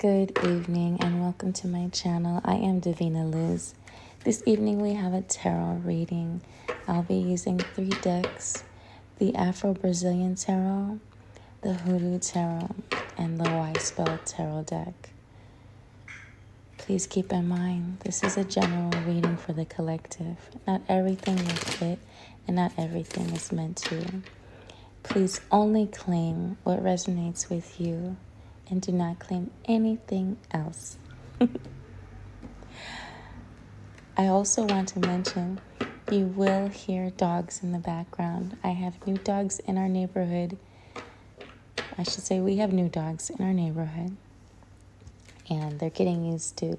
Good evening and welcome to my channel. I am Divina Liz. This evening we have a tarot reading. I'll be using 3 decks, the Afro-Brazilian Tarot, the Hoodoo Tarot, and the Wise Spell Tarot deck. Please keep in mind, this is a general reading for the collective. Not everything will fit and not everything is meant to. Please only claim what resonates with you and do not claim anything else. I also want to mention you will hear dogs in the background. I have new dogs in our neighborhood. I should say we have new dogs in our neighborhood. And they're getting used to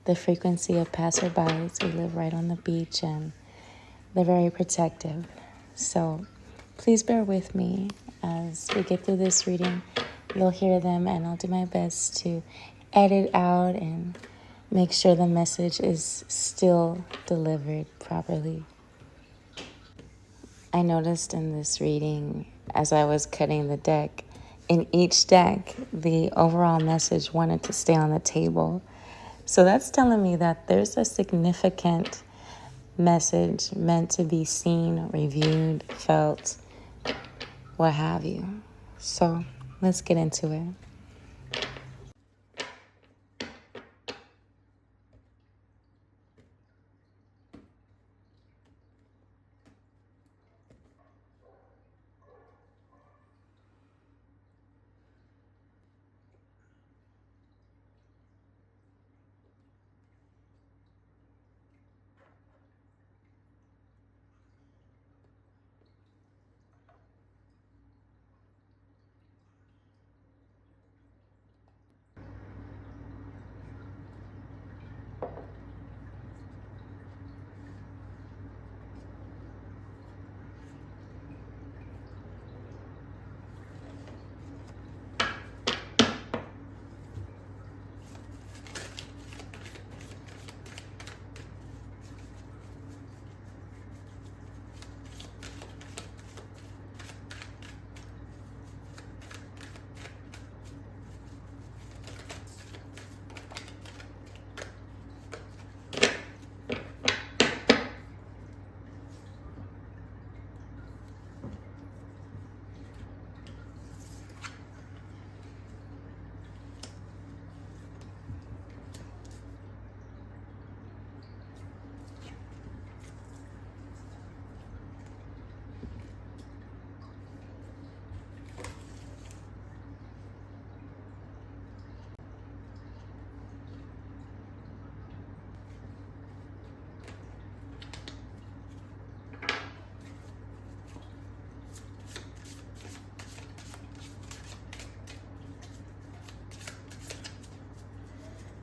the frequency of passerbys. We live right on the beach and they're very protective. So please bear with me as we get through this reading. You'll hear them and I'll do my best to edit out and make sure the message is still delivered properly. I noticed in this reading, as I was cutting the deck, in each deck, the overall message wanted to stay on the table. So that's telling me that there's a significant message meant to be seen, reviewed, felt, what have you. So let's get into it.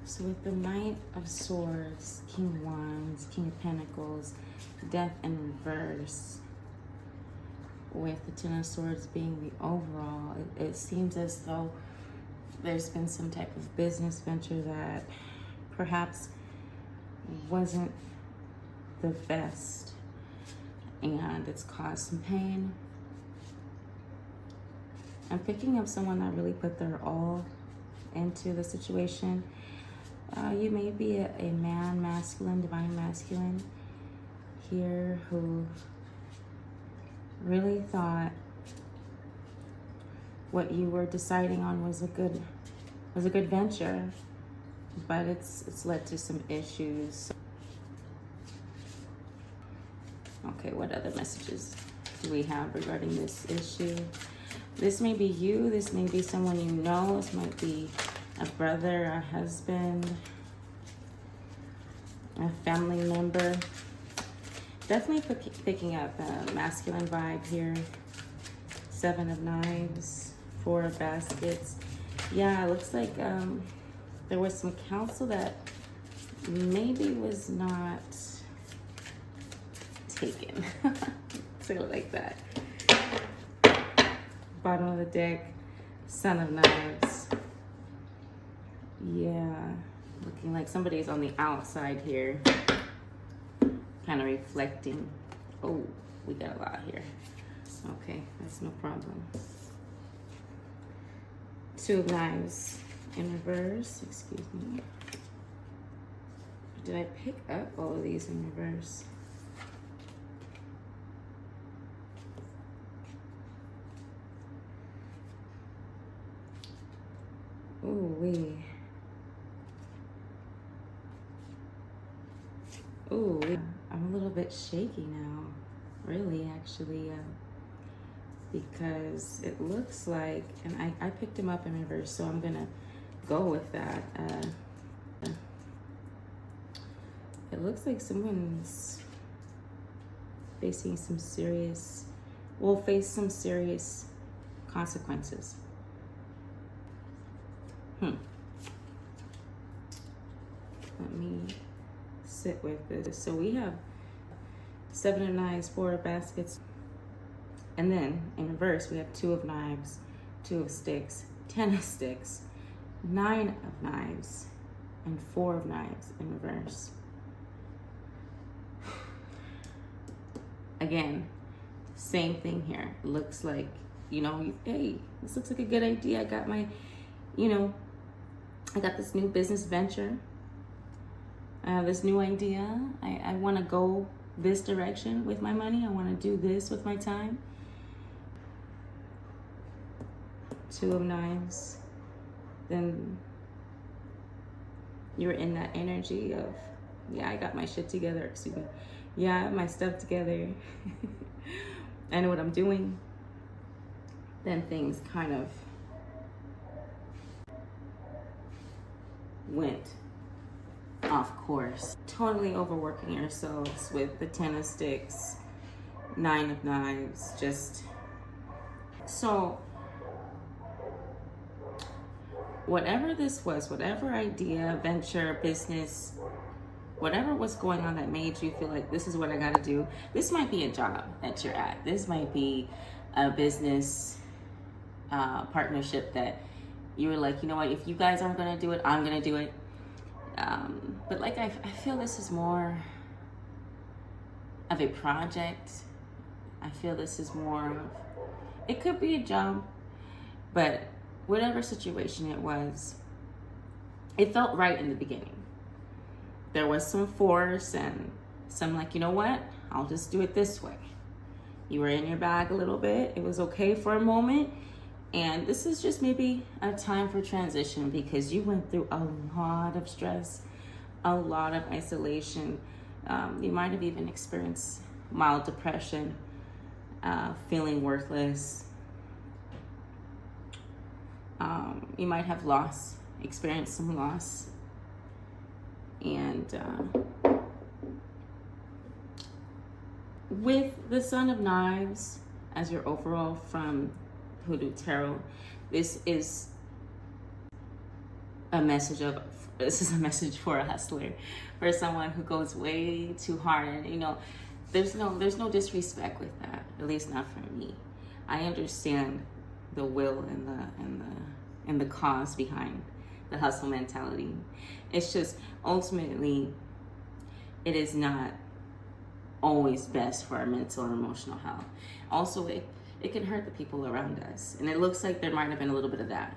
So with the Knight of Swords, King of Wands, King of Pentacles, Death in reverse, with the Ten of Swords being the overall, it seems as though there's been some type of business venture that perhaps wasn't the best and it's caused some pain. I'm picking up someone that really put their all into the situation. You may be a man, masculine, divine masculine here who really thought what you were deciding on was a good venture, but it's led to some issues. Okay, what other messages do we have regarding this issue? This may be you, this may be someone you know, this might be a brother, a husband, a family member. Definitely picking up a masculine vibe here. 7 of Knives, 4 of Baskets. Yeah, it looks like there was some counsel that maybe was not taken. Say it like that. Bottom of the deck, Son of Knives. Yeah, looking like somebody's on the outside here, kind of reflecting. Oh, we got a lot here. Okay, that's no problem. 2 of Knives, in reverse. Excuse me. Did I pick up all of these in reverse? Ooh wee. Ooh, I'm a little bit shaky now. Really, actually, because it looks like, and I picked him up in reverse, so I'm gonna go with that. It looks like someone's facing some serious, will face some serious consequences. Let me sit with this. So we have 7 of knives, 4 of baskets. And then in reverse, we have 2 of knives, 2 of sticks, 10 of sticks, 9 of knives, and 4 of knives in reverse. Again, same thing here. Looks like, you know, hey, this looks like a good idea. I got my, you know, I got this new business venture. I have this new idea. I want to go this direction with my money. I want to do this with my time. 2 of knives. Then you're in that energy of, yeah, I got my shit together. Excuse me. Yeah, I have my stuff together. I know what I'm doing. Then things kind of went off course. Totally overworking yourselves with the 10 of sticks, 9 of knives, just so whatever this was, whatever idea, venture, business, whatever was going on that made you feel like this is what I gotta do. This might be a job that you're at. This might be a business partnership that you were like, you know what, if you guys aren't gonna do it, I'm gonna do it. But like, I feel this is more of a project. I feel this is more of, it could be a job, but whatever situation it was, it felt right in the beginning. There was some force and some like, you know what, I'll just do it this way. You were in your bag a little bit. It was okay for a moment. And this is just maybe a time for transition because you went through a lot of stress, a lot of isolation. You might have even experienced mild depression, feeling worthless. You might have experienced some loss. And with the Son of Knives as your overall from Hoodoo Tarot, this is a message for a hustler, for someone who goes way too hard. And you know, there's no disrespect with that, at least not for me. I understand the will and the cause behind the hustle mentality. It's just ultimately it is not always best for our mental and emotional health. Also, it can hurt the people around us. And it looks like there might have been a little bit of that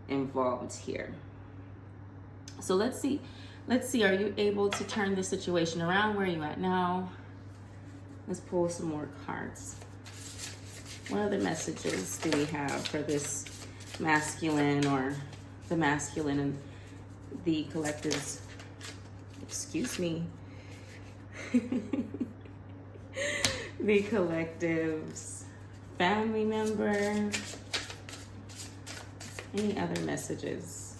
involved here. So let's see, are you able to turn the situation around? Where are you at now? Let's pull some more cards. What other messages do we have for this masculine, or the masculine and the collectives? Excuse me. The collectives, family member, any other messages?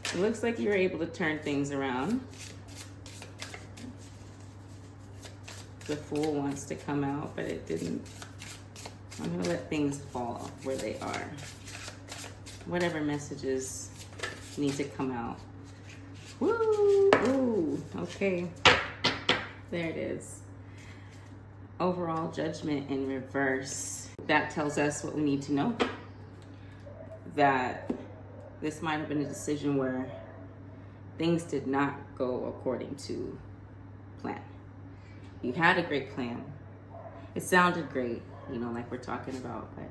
It looks like you're able to turn things around. The Fool wants to come out, but it didn't. I'm gonna let things fall where they are. Whatever messages need to come out. Woo! Ooh, okay. There it is. Overall Judgment in reverse. That tells us what we need to know. That this might have been a decision where things did not go according to plan. You had a great plan. It sounded great. like we're talking about. But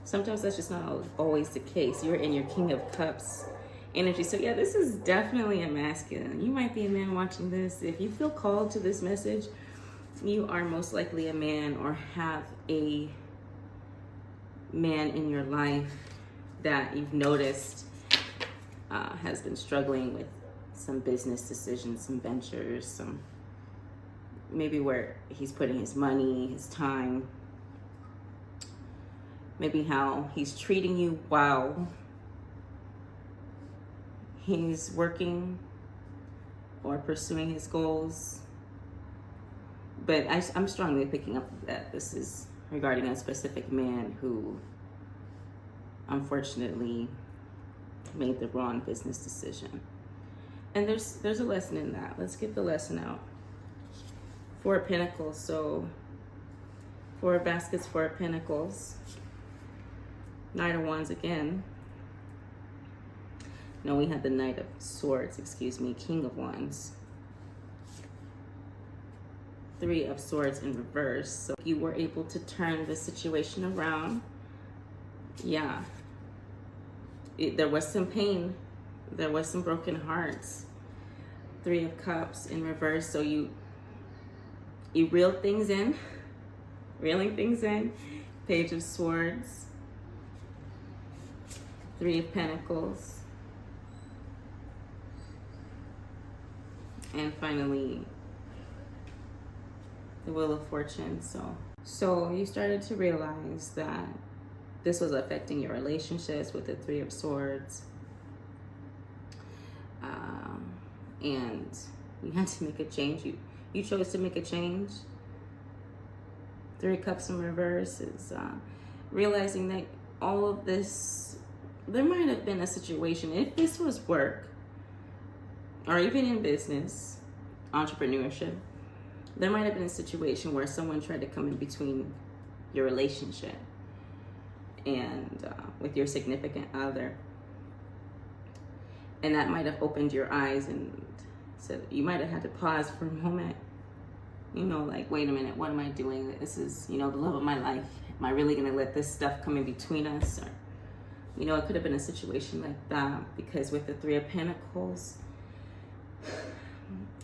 sometimes that's just not always the case. You're in your King of Cups energy. So yeah, this is definitely a masculine. You might be a man watching this. If you feel called to this message, you are most likely a man or have a man in your life that you've noticed has been struggling with some business decisions, some ventures, some maybe where he's putting his money, his time, maybe how he's treating you while he's working or pursuing his goals. But I'm strongly picking up that this is regarding a specific man who unfortunately made the wrong business decision. And there's a lesson in that. Let's get the lesson out. 4 of Pentacles. So 4 of Baskets, 4 of Pentacles. Knight of Wands again. No, we had the Knight of Swords, excuse me, King of Wands. 3 of Swords in reverse. So you were able to turn the situation around. Yeah. There was some pain. There was some broken hearts. 3 of Cups in reverse. So you reeled things in. Reeling things in. Page of Swords. 3 of Pentacles. And finally, the Wheel of Fortune. So you started to realize that this was affecting your relationships with the 3 of Swords. And you had to make a change. You chose to make a change. 3 of Cups in reverse is realizing that all of this, there might have been a situation, if this was work, or even in business, entrepreneurship, there might have been a situation where someone tried to come in between your relationship and with your significant other. And that might have opened your eyes, and so you might have had to pause for a moment. Like, wait a minute, what am I doing? This is, the love of my life. Am I really gonna let this stuff come in between us? Or, it could have been a situation like that, because with the 3 of Pentacles,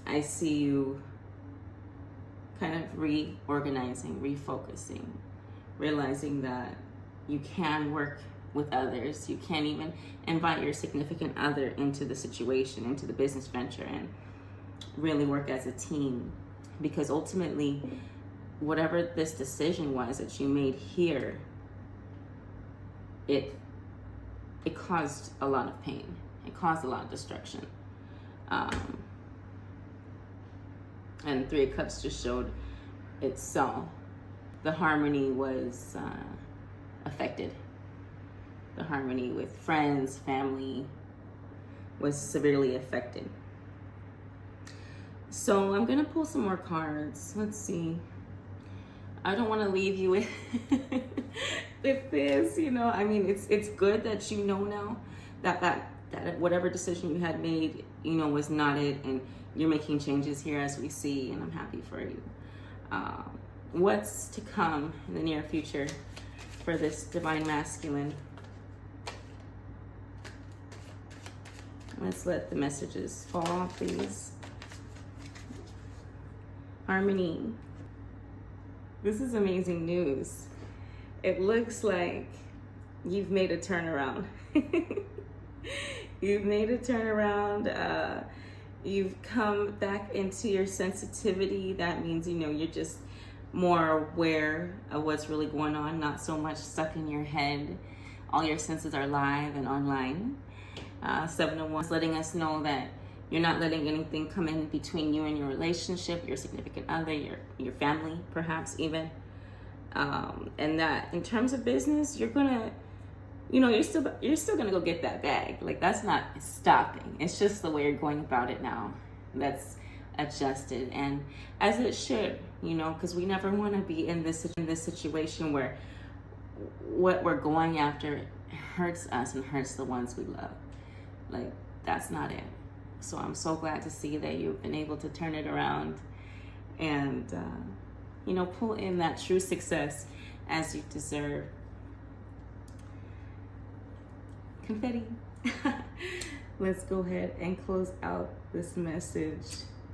I see you kind of reorganizing, refocusing, realizing that you can work with others. You can't even invite your significant other into the situation, into the business venture, and really work as a team. Because ultimately, whatever this decision was that you made here, it caused a lot of pain. It caused a lot of destruction. And 3 of Cups just showed itself. The harmony was affected. The harmony with friends, family was severely affected. So I'm gonna pull some more cards. Let's see. I don't want to leave you with with this. It's good that you know now that whatever decision you had made, was not it, and you're making changes here as we see, and I'm happy for you. What's to come in the near future for this divine masculine? Let's let the messages fall, please. Harmony. This is amazing news. It looks like you've made a turnaround. You've made a turnaround. You've come back into your sensitivity. That means, you're just more aware of what's really going on, not so much stuck in your head. All your senses are live and online. 7 of Wands letting us know that you're not letting anything come in between you and your relationship, your significant other, your family, perhaps even. And that in terms of business, you're gonna, you're still gonna go get that bag. Like, that's not stopping. It's just the way you're going about it now that's adjusted, and as it should, because we never want to be in this situation where what we're going after hurts us and hurts the ones we love. Like, that's not it. So I'm so glad to see that you've been able to turn it around and pull in that true success as you deserve. Confetti. Let's go ahead and close out this message.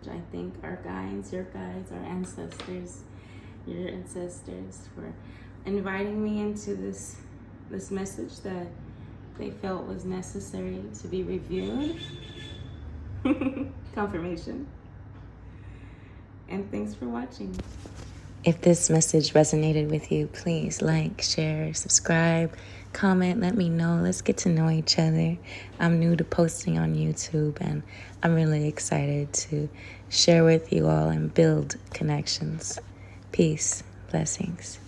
I thank our guides, your guides, our ancestors, your ancestors for inviting me into this message that they felt was necessary to be reviewed. Confirmation. And thanks for watching. If this message resonated with you, please like, share, subscribe, comment, let me know. Let's get to know each other. I'm new to posting on YouTube, and I'm really excited to share with you all and build connections. Peace. Blessings.